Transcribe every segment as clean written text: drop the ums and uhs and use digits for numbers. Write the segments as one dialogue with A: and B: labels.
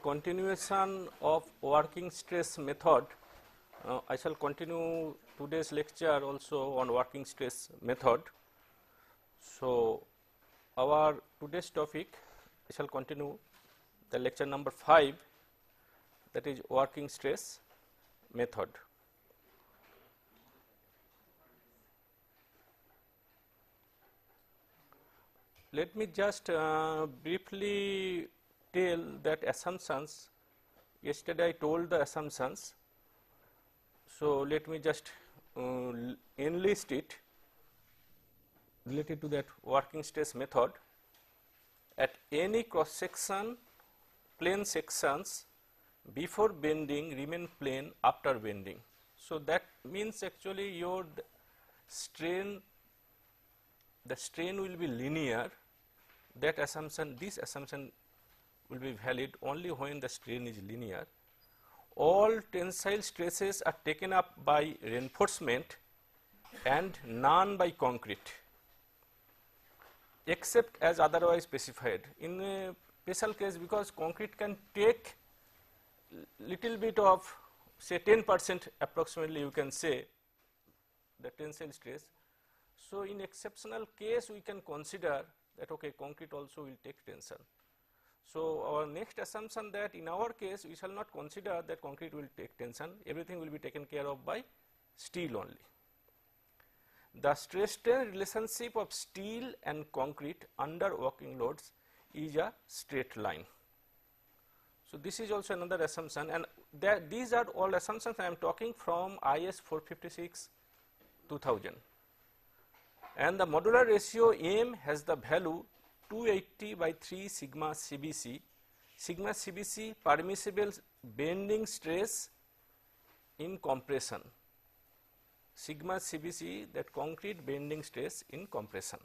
A: continuation of working stress method. I shall continue today's lecture also on working stress method. So, our today's topic, I shall continue the lecture number 5, that is working stress method. Let me just briefly tell that assumptions. Yesterday I told the assumptions. So, let me just enlist it related to that working stress method. At any cross section, plane sections before bending remain plane after bending. So, that means actually your strain, the strain will be linear. That assumption, this assumption will be valid only when the strain is linear. All tensile stresses are taken up by reinforcement and none by concrete, except as otherwise specified. In a special case, because concrete can take little bit of, say, 10% approximately, you can say, the tensile stress. So, in exceptional case we can consider that okay, concrete also will take tension. So, our next assumption that in our case we shall not consider that concrete will take tension, everything will be taken care of by steel only. The stress strain relationship of steel and concrete under working loads is a straight line. So, this is also another assumption, and these are all assumptions I am talking from IS 456 2000. And the modular ratio M has the value 280 by 3 sigma CBC. Sigma CBC permissible bending stress in compression. Sigma CBC, that concrete bending stress in compression.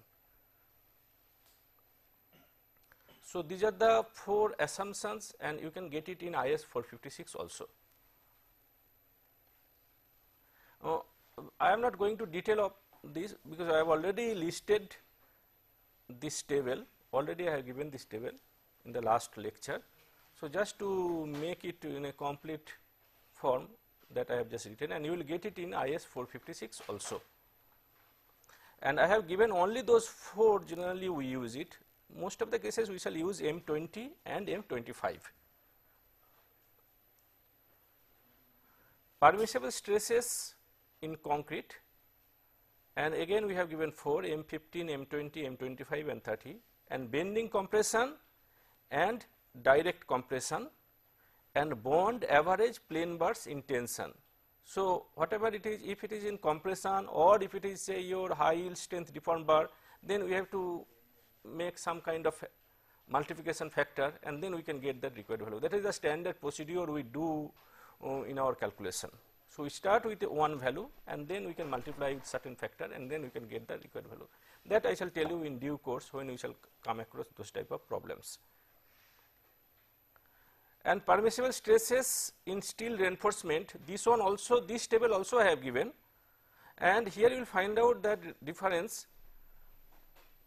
A: So, these are the 4 assumptions, and you can get it in IS 456 also. I am not going to detail of this because I have already listed this table, already I have given this table in the last lecture. So, just to make it in a complete form that I have just written, and you will get it in IS 456 also. And I have given only those 4 generally we use it. Most of the cases we shall use M20 and M25. Permissible stresses in concrete, and again we have given 4, M15, M20, M25 and 30, and bending compression and direct compression and bond average plane bars in tension. So, whatever it is, if it is in compression or if it is say your high yield strength deformed bar, then we have to make some kind of multiplication factor and then we can get the required value. That is the standard procedure we do in our calculation. So, we start with one value and then we can multiply with certain factor and then we can get the required value. That I shall tell you in due course when we shall come across those type of problems. And permissible stresses in steel reinforcement, this one also, this table also I have given, and here you will find out that difference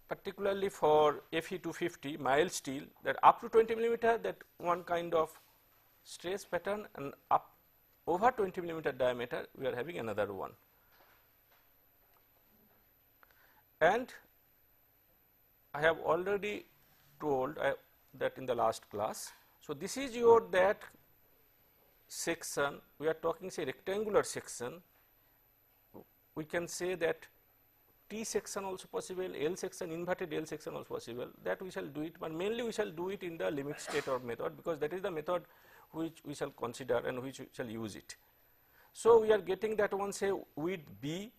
A: particularly for Fe 250 mild steel, that up to 20 millimeter, that one kind of stress pattern, and up over 20 millimeter diameter we are having another one. And I have already told that in the last class. So, this is your that section, we are talking say rectangular section, we can say that T section also possible, L section, inverted L section also possible, that we shall do it, but mainly we shall do it in the limit state or method, because that is the method which we shall consider and which we shall use it. So, we are getting that one say width B,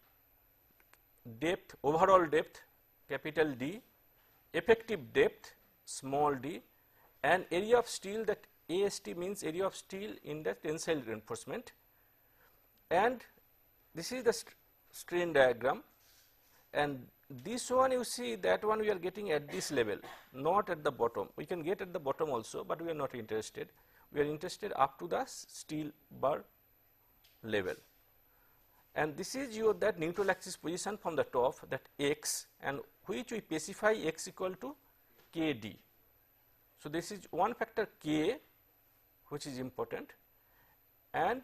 A: depth, overall depth capital D, effective depth small d, and area of steel, that AST means area of steel in the tensile reinforcement, and this is the strain diagram, and this one you see, that one we are getting at this level, not at the bottom. We can get at the bottom also, but we are not interested. We are interested up to the steel bar level, and this is your that neutral axis position from the top, that x, and which we specify x equal to kd. So, this is one factor k which is important, and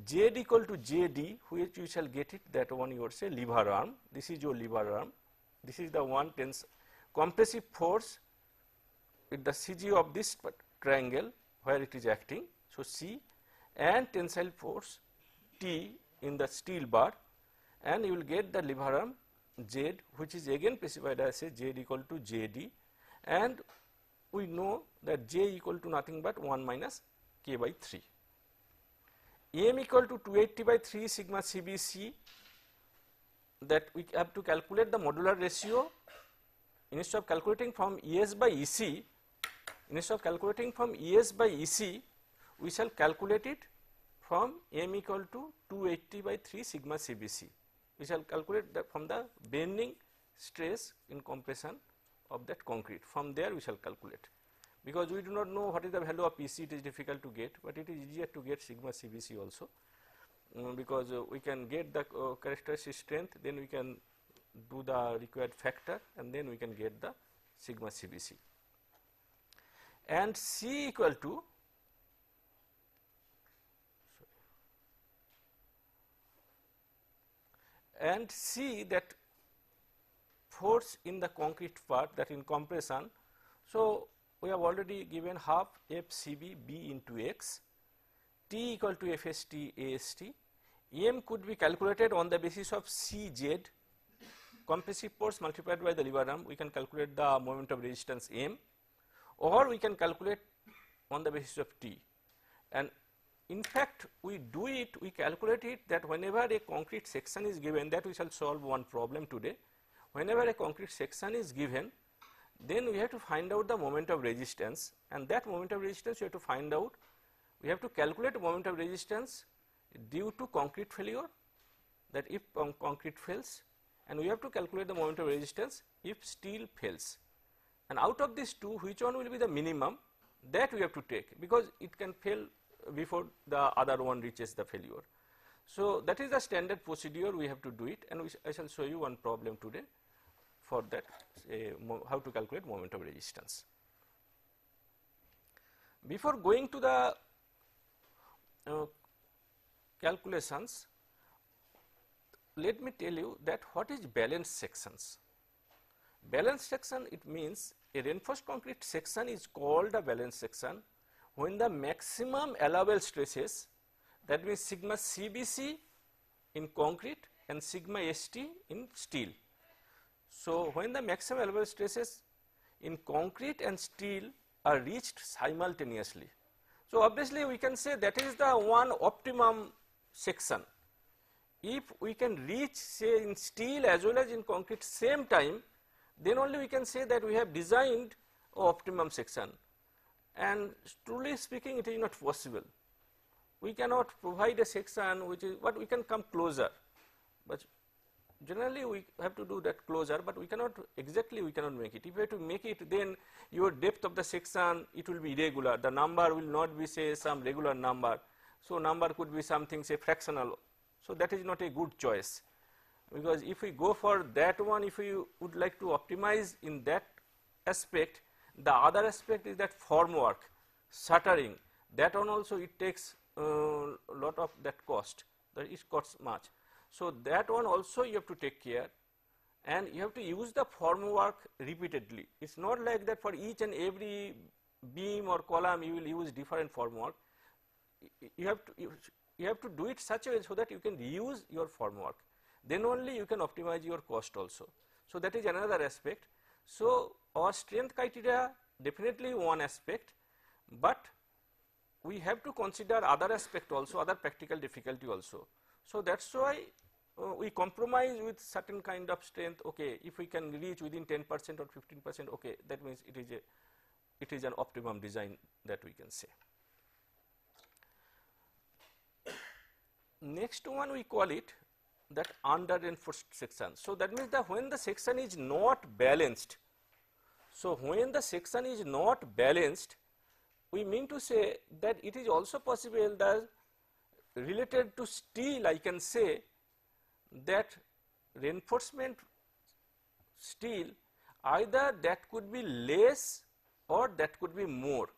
A: Z equal to JD, which you shall get it, that one you would say lever arm. This is your lever arm. This is the one compressive force with the CG of this triangle where it is acting. So, C, and tensile force T in the steel bar, and you will get the lever arm Z, which is again specified as a Z equal to JD, and we know that J equal to nothing but 1 minus K by 3. M equal to 280 by 3 sigma CBC, that we have to calculate the modular ratio. Instead of calculating from ES by EC, we shall calculate it from M equal to 280 by 3 sigma CBC. We shall calculate that from the bending stress in compression of that concrete. From there we shall calculate, because we do not know what is the value of PC, it is difficult to get, but it is easier to get sigma CBC also, because we can get the characteristic strength, then we can do the required factor, and then we can get the sigma CBC. And C equal to and C, that force in the concrete part, that in compression. So, we have already given half FCB B into X, T equal to FST AST. M could be calculated on the basis of CZ, compressive force multiplied by the lever arm. We can calculate the moment of resistance M, or we can calculate on the basis of T. And in fact, we calculate it that whenever a concrete section is given, that we shall solve one problem today. Whenever a concrete section is given, then we have to find out the moment of resistance, and that moment of resistance we have to find out. We have to calculate moment of resistance due to concrete failure, that if concrete fails, and we have to calculate the moment of resistance if steel fails. And out of these two, which one will be the minimum, that we have to take, because it can fail before the other one reaches the failure. So, that is the standard procedure we have to do it, and I shall show you one problem today for that, how to calculate moment of resistance. Before going to the calculations, let me tell you that what is balanced sections. Balanced section, it means a reinforced concrete section is called a balanced section when the maximum allowable stresses, that means sigma CBC in concrete and sigma ST in steel. So, when the maximum allowable stresses in concrete and steel are reached simultaneously. So, obviously we can say that is the one optimum section. If we can reach, say, in steel as well as in concrete same time, then only we can say that we have designed an optimum section, and truly speaking it is not possible. We cannot provide a section which is, but we can come closer, but generally we have to do that closer, but we cannot exactly, we cannot make it. If we have to make it, then your depth of the section, it will be irregular, the number will not be, say, some regular number. So, number could be something, say, fractional. So, that is not a good choice, because if we go for that one, if we would like to optimize in that aspect, the other aspect is that formwork, shuttering, that one also it takes a lot of that cost, that it costs much. So, that one also you have to take care, and you have to use the formwork repeatedly. It is not like that for each and every beam or column you will use different formwork. You have to do it such a way so that you can reuse your formwork, then only you can optimize your cost also. So, that is another aspect. So, our strength criteria definitely one aspect, but we have to consider other aspect also, other practical difficulty also. So, that is why we compromise with certain kind of strength. Okay, if we can reach within 10% or 15%, okay, that means it is an optimum design, that we can say. Next one we call it that under reinforced section. So, that means that when the section is not balanced. So, when the section is not balanced, we mean to say that it is also possible that related to steel, I can say that reinforcement steel, either that could be less or that could be more.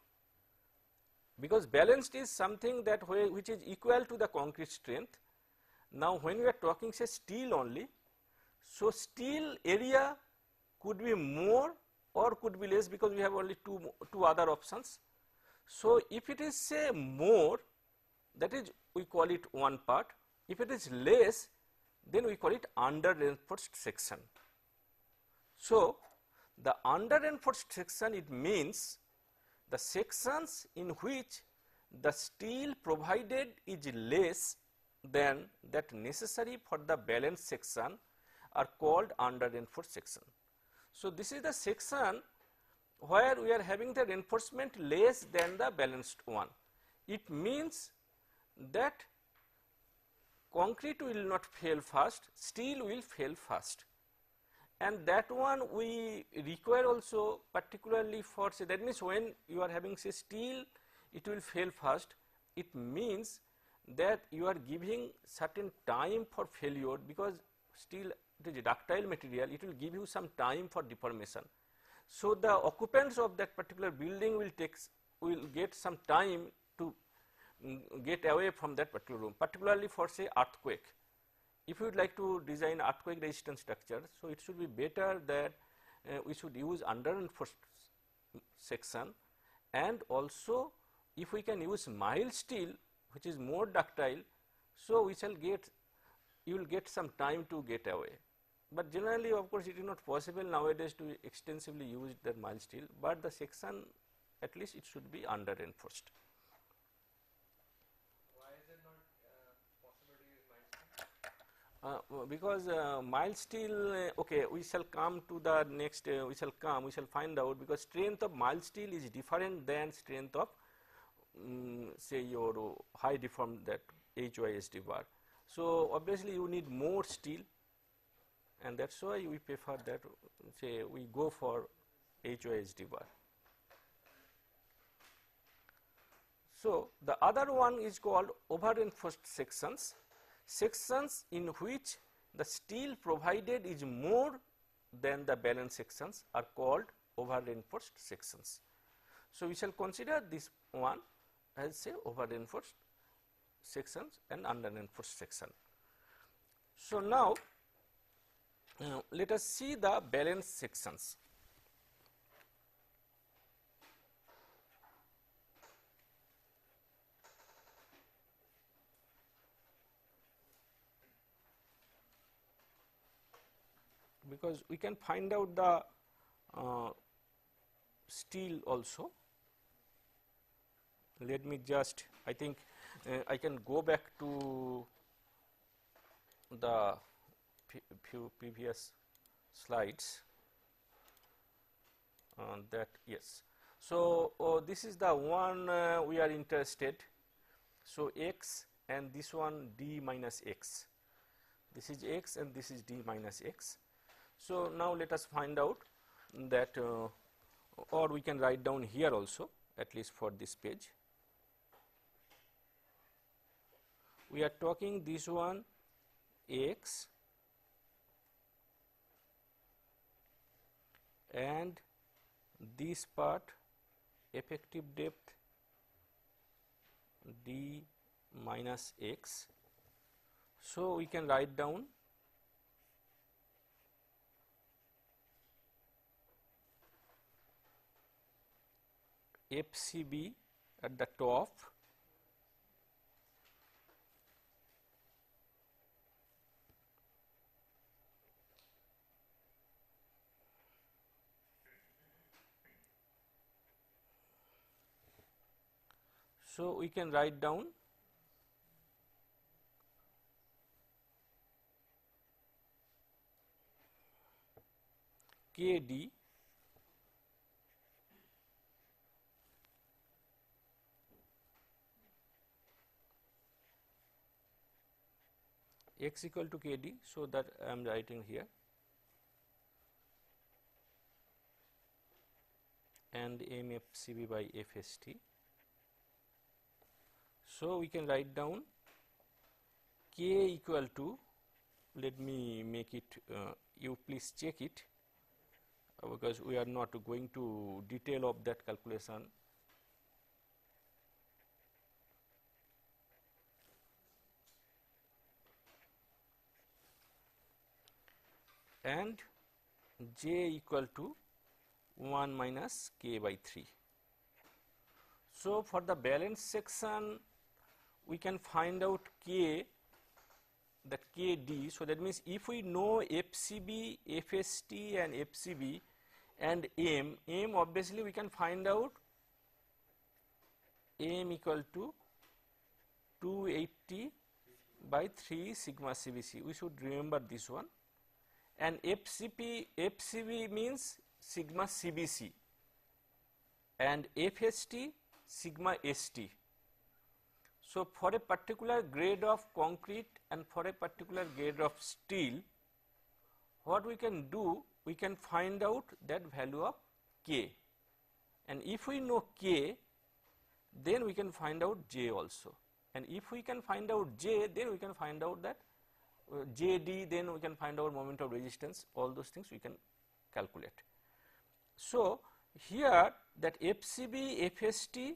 A: because balanced is something that which is equal to the concrete strength. Now, when we are talking say steel only, so steel area could be more or could be less, because we have only two other options. So, if it is say more, that is we call it one part. If it is less, then we call it under reinforced section. So, the under reinforced section, it means the sections in which the steel provided is less than that necessary for the balanced section are called under reinforced section. So, this is the section where we are having the reinforcement less than the balanced one. It means that concrete will not fail first, steel will fail first, and that one we require also particularly for say, that means when you are having say steel, it will fail first. It means that you are giving certain time for failure, because steel, it is a ductile material, it will give you some time for deformation. So, the occupants of that particular building will get some time to get away from that particular room, particularly for say earthquake. If you would like to design earthquake resistant structure, so it should be better that we should use under reinforced section, and also if we can use mild steel which is more ductile, so we shall get, you will get some time to get away. But generally of course, it is not possible nowadays to extensively use the mild steel, but the section at least it should be under reinforced.
B: Why is it not possible to use mild steel?
A: Because mild steel, okay, we shall come to the next, we shall find out, because strength of mild steel is different than strength of say your high deformed that HYSD bar. So, obviously you need more steel, and that is why we prefer that say we go for HYSD bar. So, the other one is called over reinforced sections, sections in which the steel provided is more than the balanced sections are called over reinforced sections. So, we shall consider this one as say over reinforced sections and under reinforced section. So, now let us see the balanced sections. Because we can find out the steel also. Let me just, I think I can go back to the few previous slides that, yes. So, this is the one we are interested. So, x and this one d minus x, this is x and this is d minus x. So, now let us find out that or we can write down here also, at least for this page. We are talking this one x and this part effective depth d minus x. So, we can write down FCB at the top So, we can write down KD x equal to KD. So, that I am writing here, and MFCB by FST. So, we can write down K equal to, let me make it, you please check it, because we are not going to detail of that calculation. and j equal to 1 minus k by 3. So, for the balance section we can find out k, that kd. So, that means if we know FCB, FST and FCB and m obviously we can find out m equal to 280 by 3 sigma CBC. We should remember this one. And FCB means sigma CBC and FST sigma ST. So, for a particular grade of concrete and for a particular grade of steel, what we can do, we can find out that value of K, and if we know K, then we can find out J also, and if we can find out J, then we can find out that JD, then we can find out moment of resistance, all those things we can calculate. So, here that FCB, FST,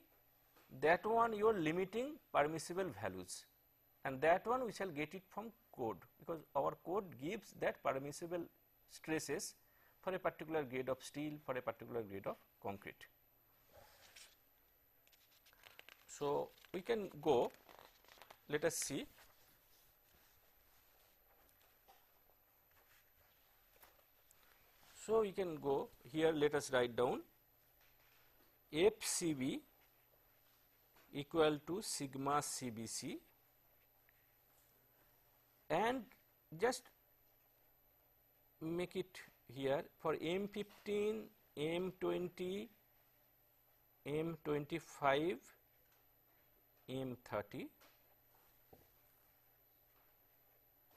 A: that one you are limiting permissible values, and that one we shall get it from code, because our code gives that permissible stresses for a particular grade of steel, for a particular grade of concrete. So, we can go, let us see. So, we can go here, let us write down FCB equal to sigma CBC, and just make it here for M15, M20, M25, M30,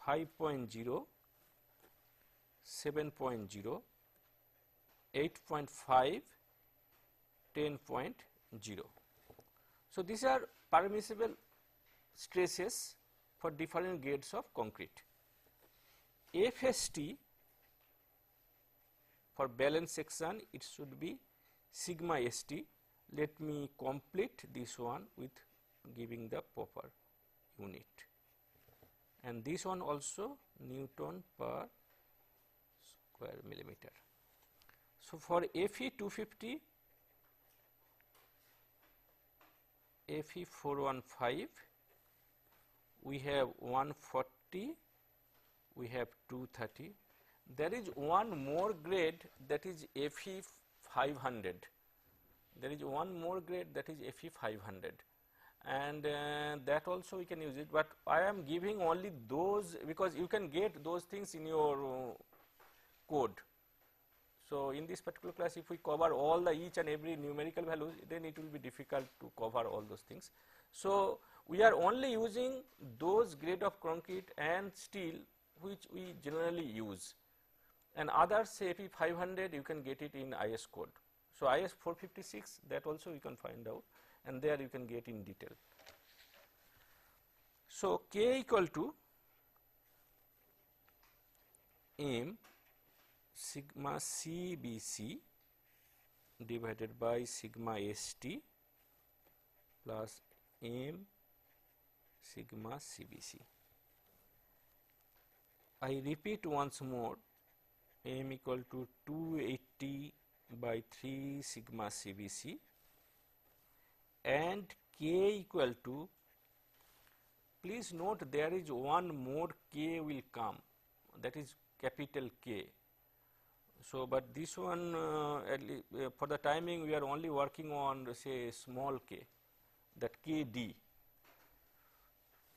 A: 5.0, 7.0, 8.5, 10.0. So, these are permissible stresses for different grades of concrete. FST for balance section, it should be sigma ST. Let me complete this one with giving the proper unit, and this one also Newton per square millimeter. So, for FE 250, FE 415, we have 140, we have 230. There is one more grade, that is FE 500. There is one more grade, that is FE 500, and that also we can use it, but I am giving only those because you can get those things in your code. So, in this particular class, if we cover all the each and every numerical values, then it will be difficult to cover all those things. So, we are only using those grade of concrete and steel which we generally use, and others, say FE 500, you can get it in IS code. So, IS 456, that also you can find out, and there you can get in detail. So, K equal to M sigma CBC divided by sigma ST plus M sigma CBC. I repeat once more, M equal to 280 by 3 sigma CBC, and K equal to, please note there is one more K will come, that is capital K. So, but this one for the timing we are only working on, say, small k, that KD.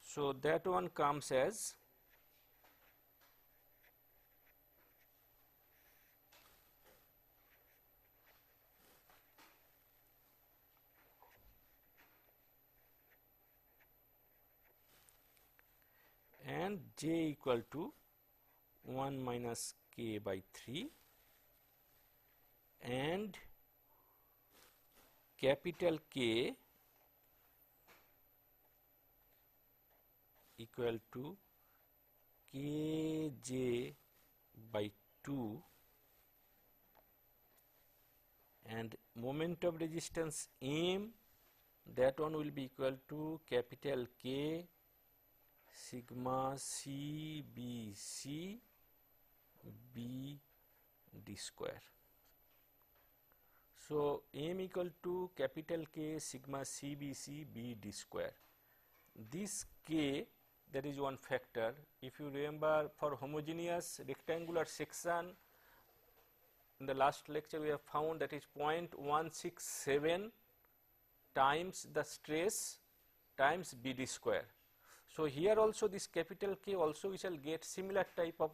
A: So, that one comes as and J equal to 1 minus K by 3 and capital K equal to Kj by 2 and moment of resistance M, that one will be equal to capital K sigma CBC B d square. So, m equal to capital K sigma CBC B d square. This K, that is one factor. If you remember, for homogeneous rectangular section, in the last lecture we have found that is 0.167 times the stress times B d square. So, here also this capital K also we shall get similar type of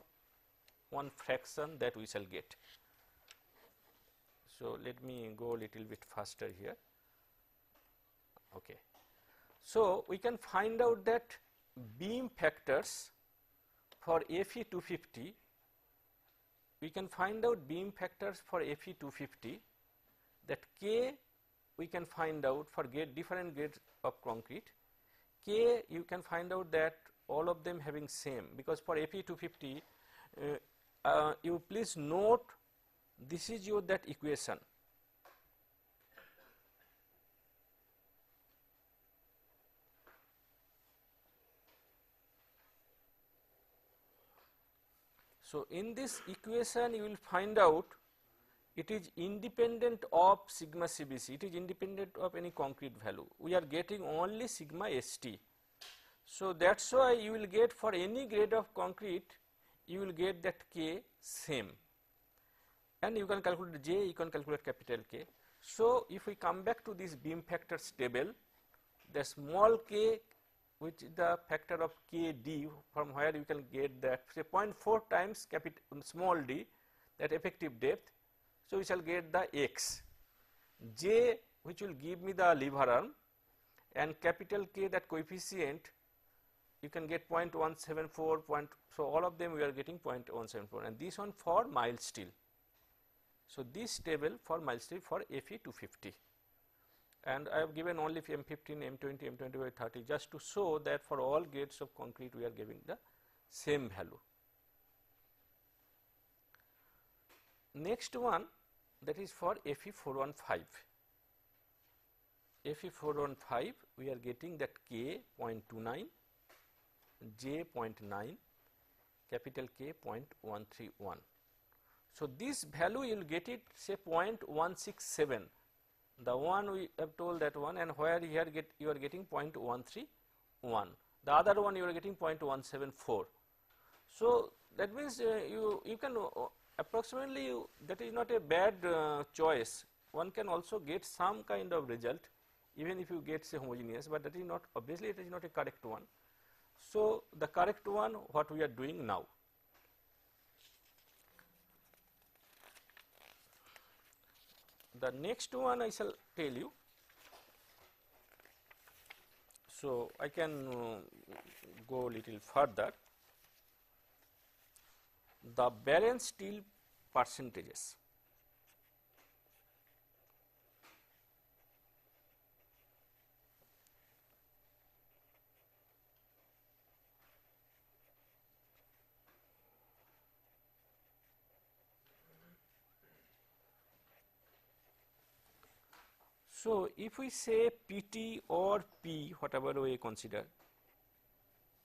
A: one fraction that we shall get. So, let me go a little bit faster here. Okay. So, we can find out that beam factors for Fe 250, we can find out beam factors for Fe 250, that K we can find out for different grades of concrete. K you can find out that all of them having same, because for Fe 250 you please note this is your that equation. So, in this equation you will find out it is independent of sigma CBC, it is independent of any concrete value. We are getting only sigma ST. So, that is why you will get for any grade of concrete you will get that K same, and you can calculate J, you can calculate capital K. So, if we come back to this beam factors table, the small k, which is the factor of KD, from where you can get that say 0.4 times small d, that effective depth. So, we shall get the X, J which will give me the lever arm, and capital K, that coefficient you can get 0.174, so all of them we are getting 0.174, and this one for mild steel. So, this table for mild steel for Fe 250, and I have given only M15, M20, M25, 30 just to show that for all grades of concrete we are giving the same value. Next one, that is for Fe 415. Fe 415 we are getting that K 0.29, J 0.9, capital K 0.131. So, this value you will get it say 0.167, the one we have told that one, and where here you are getting 0.131, the other one you are getting 0.174. So, that means you can approximately, that is not a bad choice, one can also get some kind of result even if you get say homogeneous, but that is not, obviously it is not a correct one. So, the correct one what we are doing now. The next one I shall tell you. So, I can go a little further. The barren steel percentages. So, if we say PT or P, whatever we consider,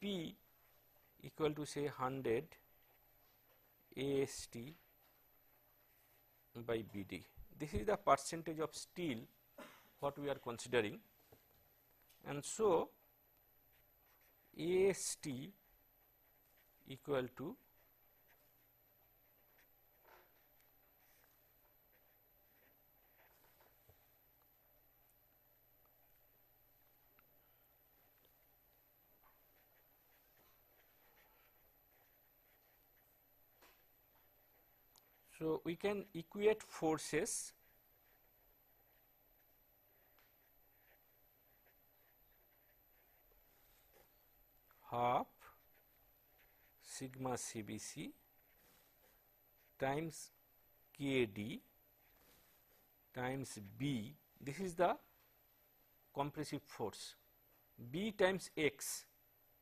A: P equal to say 100 AST by BD. This is the percentage of steel what we are considering, and so AST equal to so we can equate forces half sigma CBC times KD times B, this is the compressive force, B times X,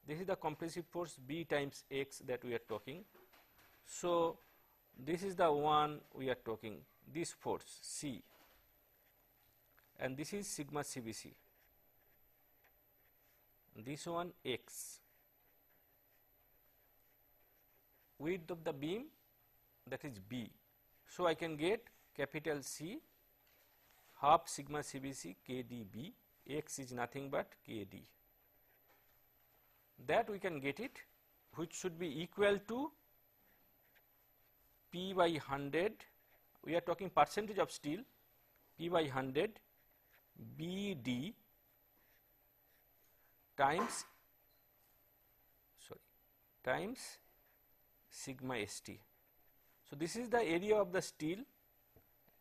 A: this is the compressive force B times X that we are talking. So, this is the one we are talking, this force C, and this is sigma CBC, this one X, width of the beam that is B. So, I can get capital C half sigma CBC KdB, x is nothing but Kd. That we can get it, which should be equal to P by 100, we are talking percentage of steel, P by 100 BD times sigma ST. So, this is the area of the steel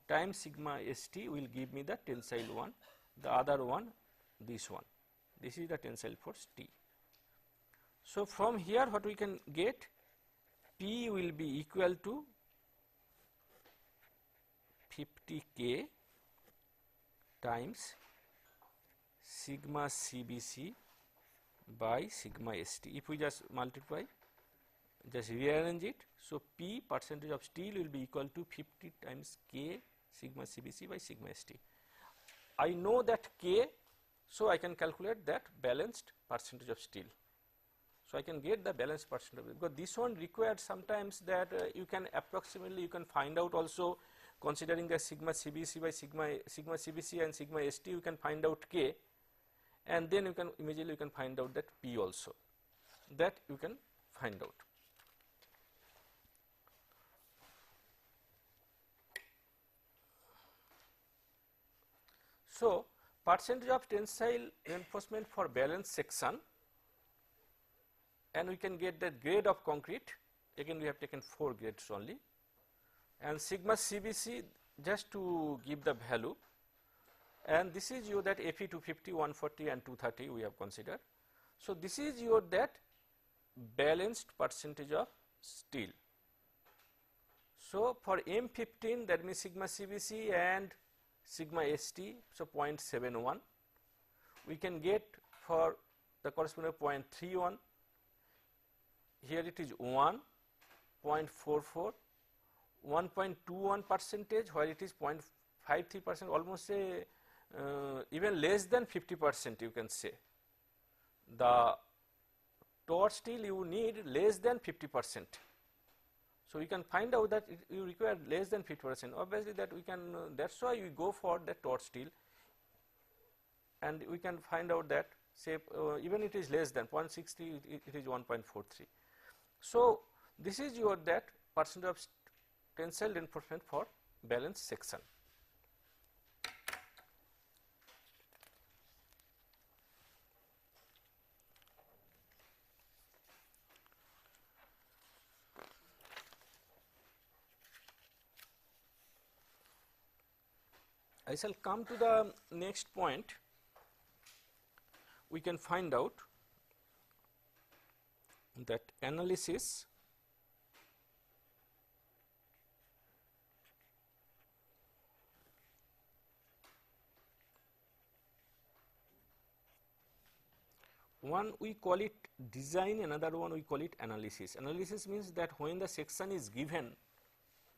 A: times sigma ST will give me the tensile one, the other one this one, this is the tensile force T. So, from here what we can get, P will be equal to 50 K times sigma CBC by sigma ST. If we just multiply, just rearrange it. So, P percentage of steel will be equal to 50 times K sigma CBC by sigma ST. I know that K, so I can calculate that balanced percentage of steel. So, I can get the balanced percentage of it, because this one requires sometimes that you can approximately you can find out also, considering the sigma CBC by sigma CBC and sigma ST, you can find out K, and then you can immediately you can find out that P also, that you can find out. So, percentage of tensile reinforcement for balanced section, and we can get the grade of concrete, again we have taken 4 grades only, and sigma CBC just to give the value, and this is your that Fe 250, 140 and 230 we have considered. So, this is your that balanced percentage of steel. So, for M15, that means sigma CBC and sigma ST, so 0.71, we can get for the corresponding 0.31, here it is 1, 0.44, 1.21 percentage, where it is 0.53%, almost say even less than 50% you can say. The torch steel you need less than 50%. So, you can find out that you require less than 50%, obviously that we can, that is why we go for the torch steel, and we can find out that say even it is less than 0.60, it is 1.43. So, this is your that percentage of tensile reinforcement for balanced section. I shall come to the next point. We can find out that analysis one we call it design, another one we call it analysis. Analysis means that when the section is given,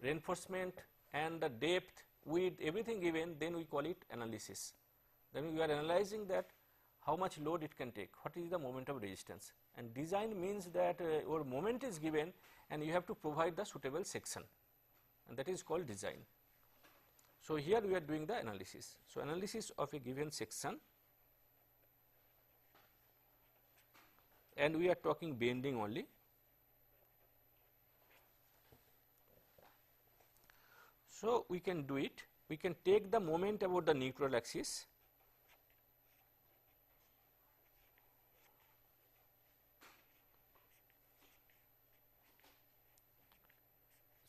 A: reinforcement and the depth, width, everything given, then we call it analysis. Then we are analyzing that how much load it can take, what is the moment of resistance, and design means that your moment is given and you have to provide the suitable section, and that is called design. So, here we are doing the analysis. So, analysis of a given section, and we are talking bending only. So, we can do it, we can take the moment about the neutral axis,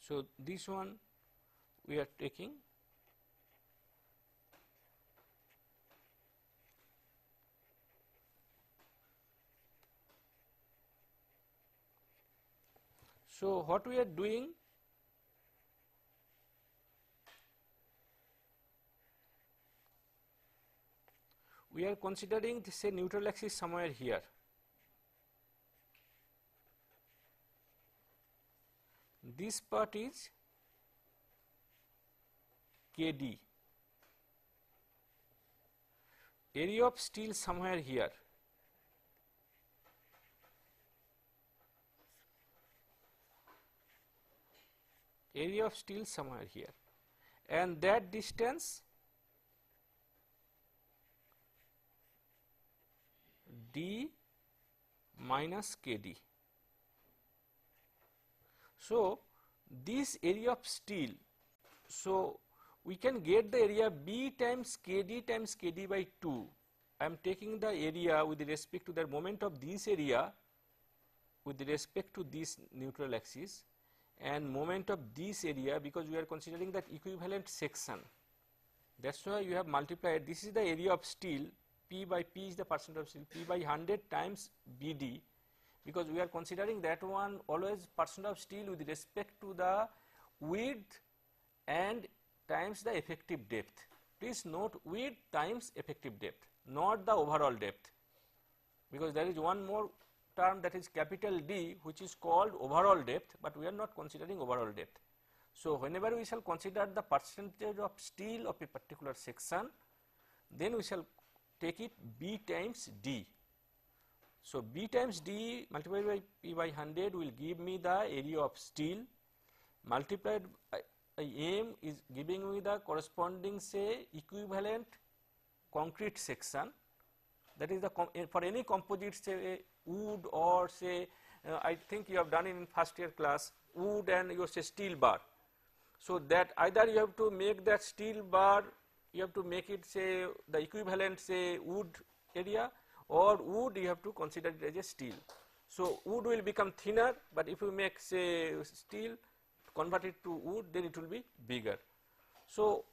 A: so this one we are taking, so what we are doing, we are considering this say neutral axis somewhere here. This part is Kd, area of steel somewhere here. area of steel somewhere here, and that distance d minus kd. So, this area of steel, so we can get the area B times kd by 2. I am taking the area with respect to the moment of this area with respect to this neutral axis, and moment of this area, because we are considering that equivalent section. That is why you have multiplied, this is the area of steel, P by P is the percent of steel, P by 100 times BD, because we are considering that one always percent of steel with respect to the width and times the effective depth. Please note width times effective depth, not the overall depth, because there is one more term, that is capital D, which is called overall depth, but we are not considering overall depth. So, whenever we shall consider the percentage of steel of a particular section, then we shall take it B times D. So, B times D multiplied by P by 100 will give me the area of steel, multiplied by M is giving me the corresponding, say, equivalent concrete section, that is the for any composite, say wood, or say I think you have done it in first year class, wood and your say steel bar. So, that either you have to make that steel bar, you have to make it say the equivalent say wood area, or wood you have to consider it as a steel. So, wood will become thinner, but if you make say steel, convert it to wood, then it will be bigger. So,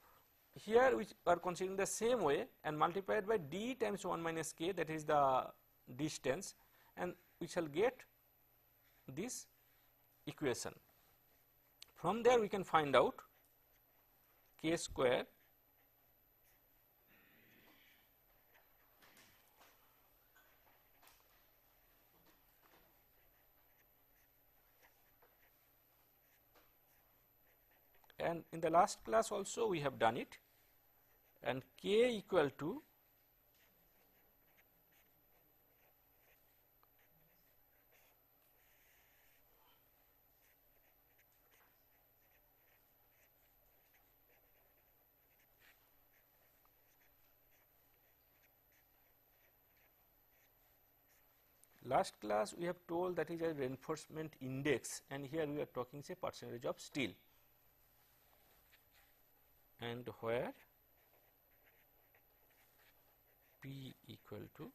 A: here we are considering the same way and multiplied by D times 1 minus K, that is the distance, and we shall get this equation. From there we can find out K square and in the last class also we have done it, and K equal to last class we have told that is a reinforcement index, and here we are talking say percentage of steel, and where P equal to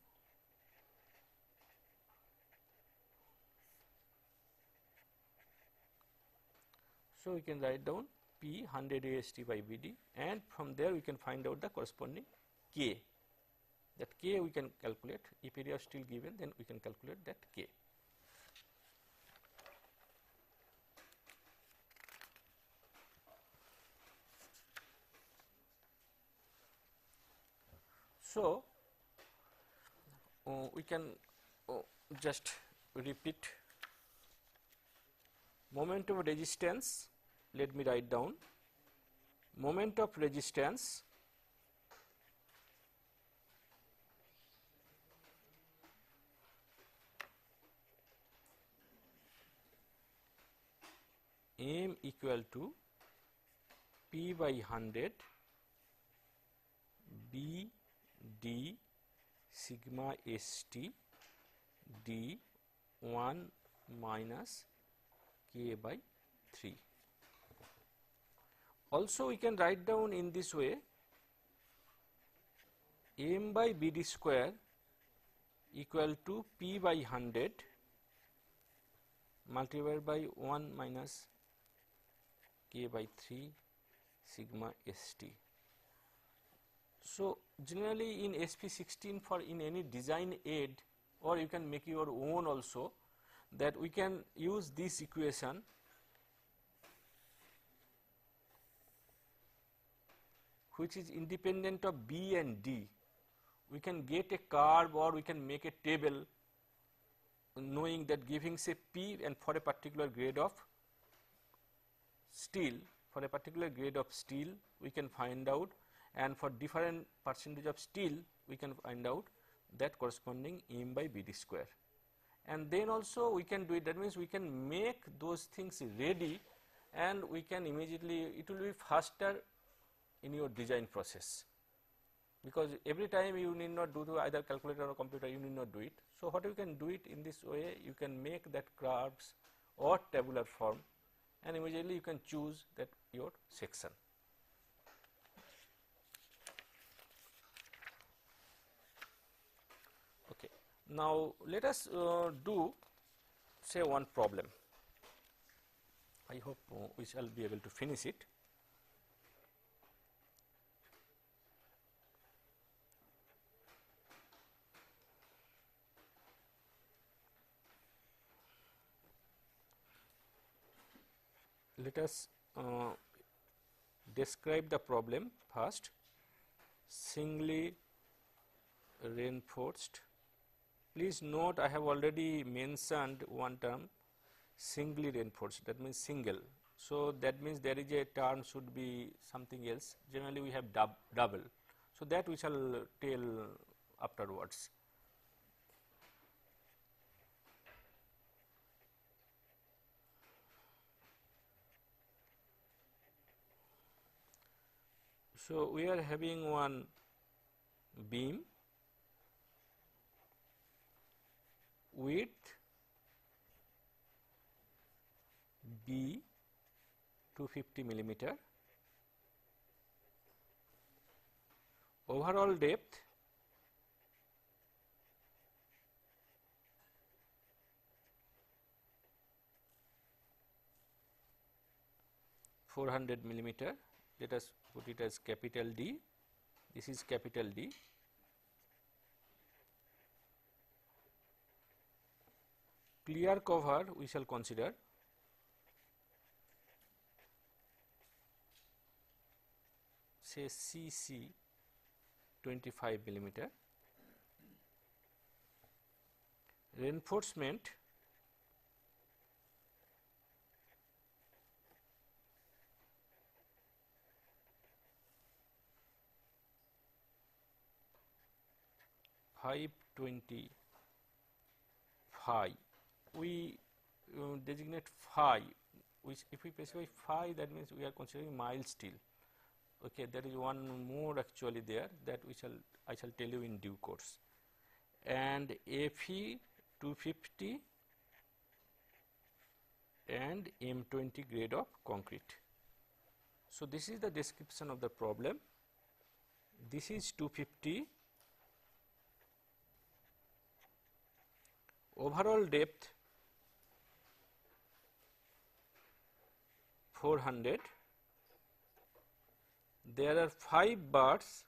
A: so we can write down P 100 AST by BD, and from there we can find out the corresponding K. That K we can calculate, if area of steel given, then we can calculate that K. So, we can just repeat moment of resistance. Let me write down moment of resistance M equal to P by 100 B D sigma ST D 1 minus K by 3. Also we can write down in this way M by BD square equal to P by 100 multiplied by 1 minus K by 3 sigma ST. So, generally in SP16 for in any design aid, or you can make your own also, that we can use this equation which is independent of B and D. We can get a curve or we can make a table knowing that giving say P and for a particular grade of steel, we can find out, and for different percentage of steel we can find out that corresponding M by BD square. And then also we can do it, that means we can make those things ready and we can immediately, it will be faster in your design process, because every time you need not do to either calculator or computer, you need not do it. So what you can do it in this way, you can make that curves or tabular form, and immediately you can choose that your section. Okay. Now let us do say one problem. I hope we shall be able to finish it. Let us describe the problem first. Singly reinforced. Please note, I have already mentioned one term, singly reinforced, that means single. So that means there is a term should be something else. Generally we have double. So that we shall tell afterwards. So we are having one beam width B 250 millimeter, overall depth 400 millimeter. Let us put it as capital D. This is capital D. Clear cover we shall consider say CC 25 millimeter. Reinforcement phi. We designate phi, which if we specify phi, that means we are considering mild steel. Okay, there is one more actually there that I shall tell you in due course. And Fe 250 and M20 grade of concrete. So this is the description of the problem. This is 250. Overall depth 400. There are 5 bars.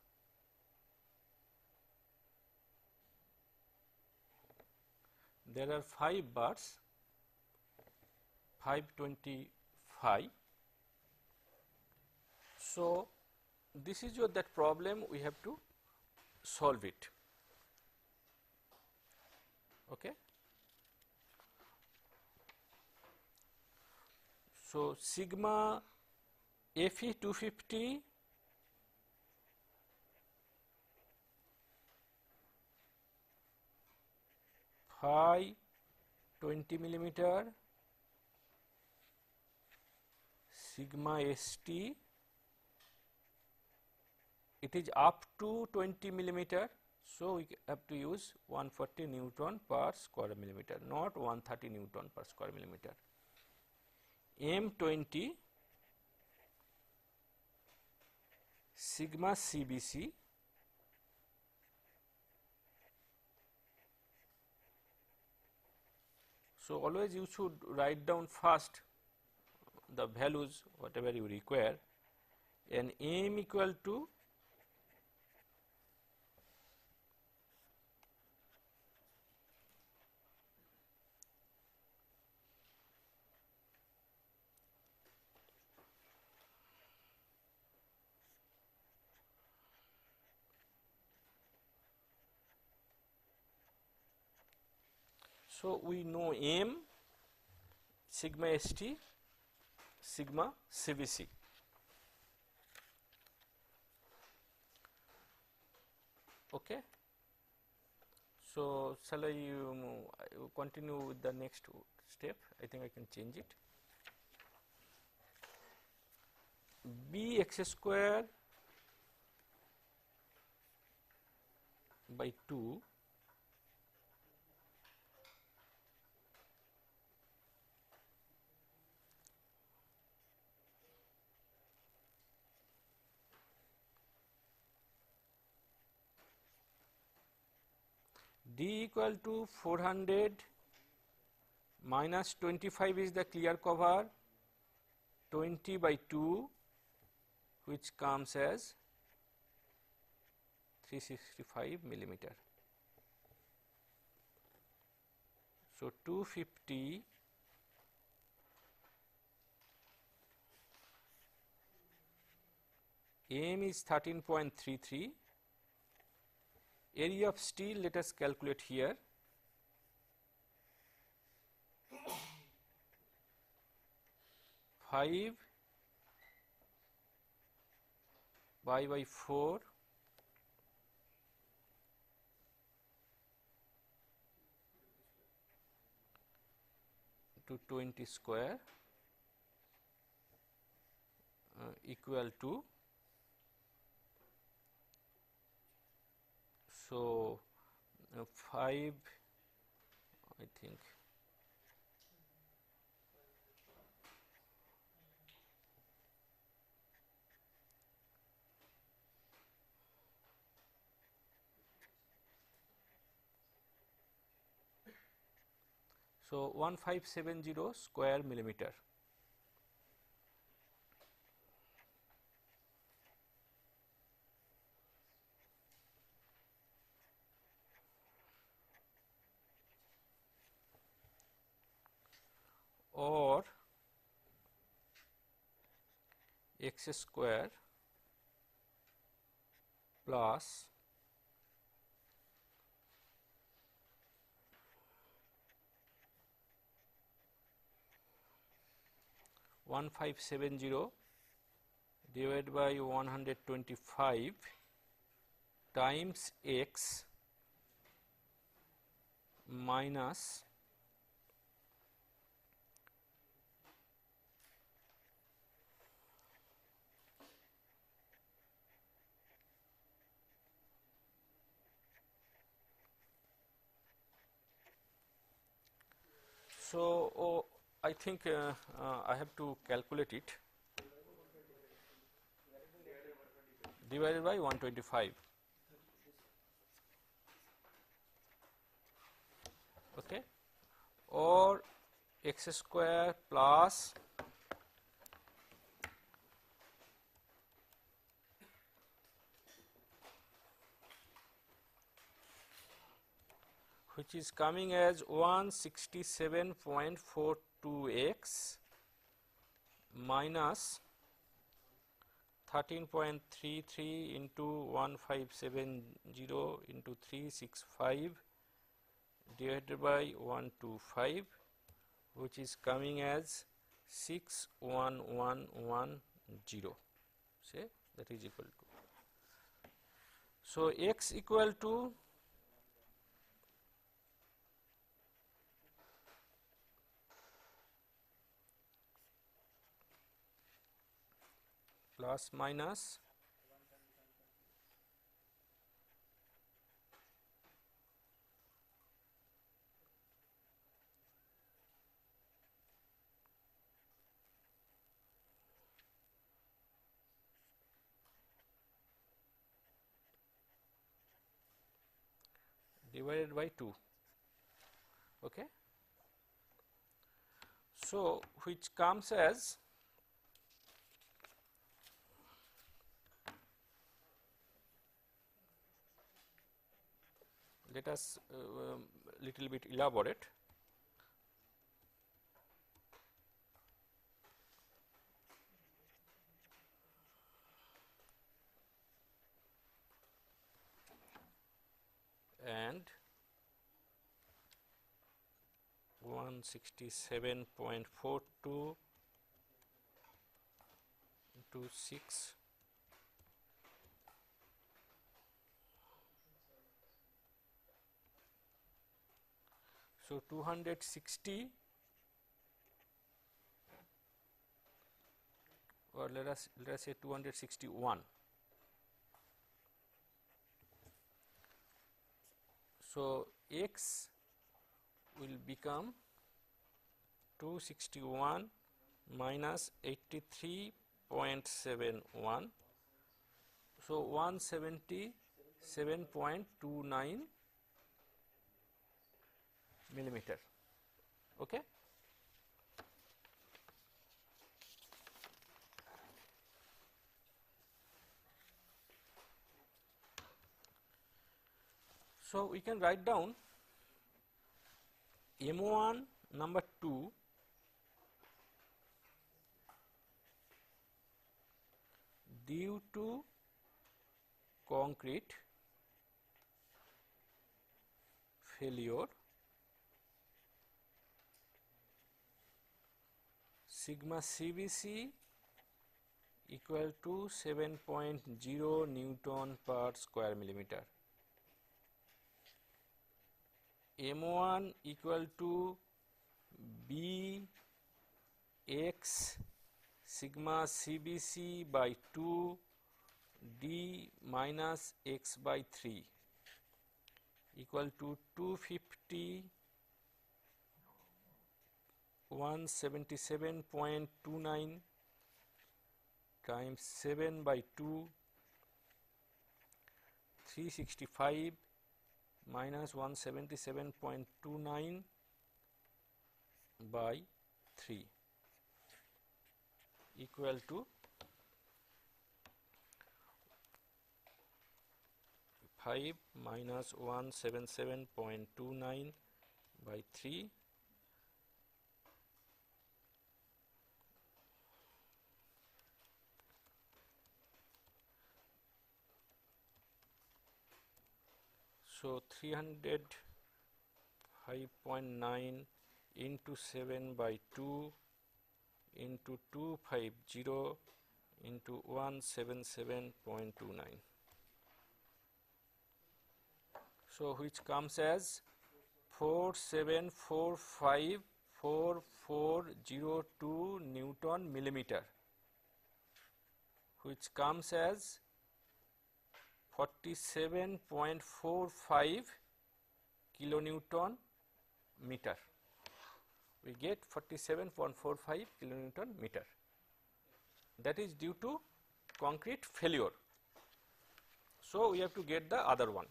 A: There are 5 bars, 525. So this is your that problem, we have to solve it. Okay. So sigma Fe 250 phi 20 millimeter, sigma St, it is up to 20 millimeter. So we have to use 140 Newton per square millimeter, not 130 Newton per square millimeter. M20 sigma CBC so always you should write down first the values whatever you require, and M equal to so we know M, sigma St, sigma CBC. Okay. So shall I continue with the next step? I think I can change it. bx square by 2 d equal to 400 minus 25 is the clear cover, 20 by 2, which comes as 365 millimeter. So 250 m is 13.33. Area of steel, let us calculate here. Five pi by 4 to 20 square equal to, so 5, I think, so 1570 square millimeter. Or x square plus 1570 divided by 125 times x minus so I think I have to calculate it, divided by 125. Okay, or x square plus which is coming as 167.42x minus 13.33 into 1570 into 365 divided by 125, which is coming as 61110. Say that is equal to. So x equal to plus minus divided by 2. Okay. So which comes as let us little bit elaborate. And 167.42 into 6 so 260 or let us say 261. So, x will become 261 minus 83.71. So, 177.29 millimeter. Okay. So, we can write down M1 number 2 due to concrete failure, sigma CBC equal to 7.0 Newton per square millimeter. M1 equal to B x sigma CBC by 2 D minus x by 3 equal to 250 177.29 times 7 by 2 365 minus 177.29 by 3 equal to 5 minus 177.29 by 3 . So, 305.9 into 7 by 2 into 250 into 177.29. So, which comes as 47454402 Newton millimeter, which comes as 47.45 kilonewton meter. We get 47.45 kilonewton meter. That is due to concrete failure. So, we have to get the other one.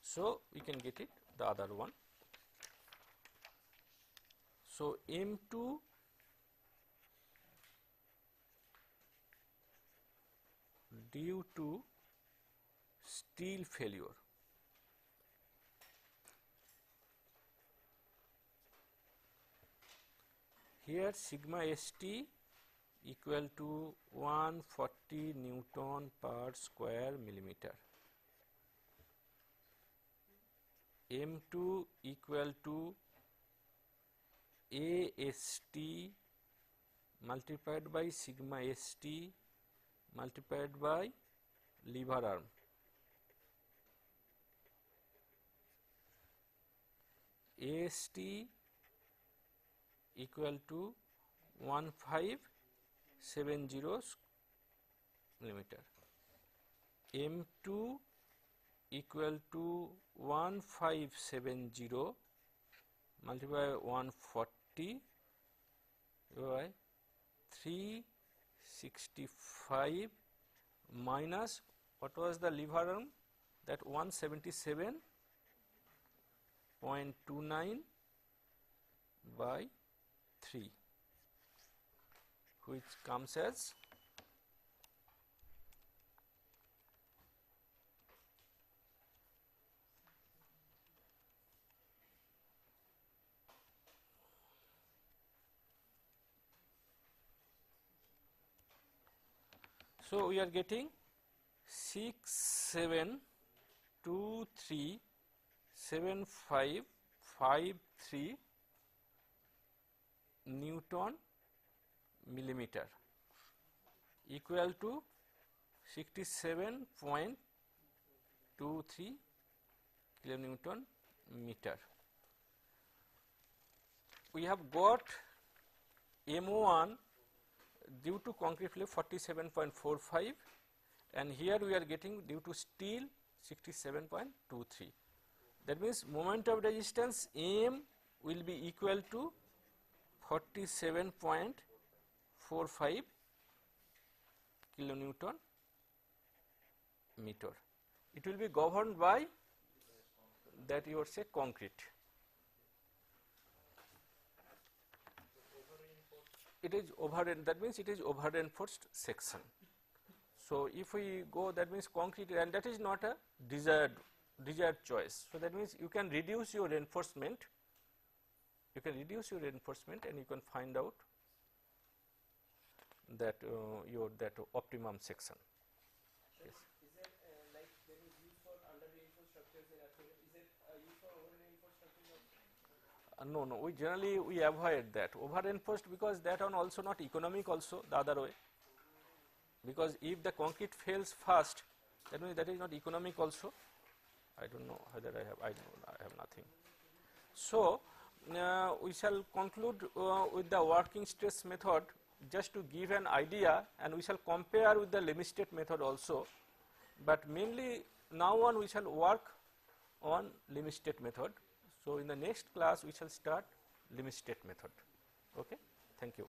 A: So, we can get it the other one. So, M2 due to steel failure. Here sigma ST equal to 140 Newton per square millimeter. M2 equal to AST multiplied by sigma ST multiplied by lever arm. AST equal to 1570 millimeter. M2 equal to 1570 multiplied by 140 by 365 minus what was the lever arm, that 177.29 by 3, which comes as 'So, we are getting 67237553 Newton millimeter equal to 67.23 kilonewton meter. We have got M1 due to concrete flake 47.45, and here we are getting due to steel 67.23. That means moment of resistance M will be equal to 47.45 kilonewton meter. It will be governed by that you would say concrete. It is that means it is over reinforced section. So if we go, that means concrete, and that is not a desired choice. So that means you can reduce your reinforcement. You can reduce your reinforcement, and you can find out that your optimum section. Yes.
B: Is it like when you use for under reinforced structures in earthquake, is it used for over reinforced structures also?
A: No, we generally avoid that over reinforced, because that one also not economic also the other way, because if the concrete fails fast, that means that is not economic also. I don't know whether I have nothing. So we shall conclude with the working stress method, just to give an idea, and we shall compare with the limit state method also, but mainly now on we shall work on limit state method. So in the next class we shall start limit state method. Okay, thank you.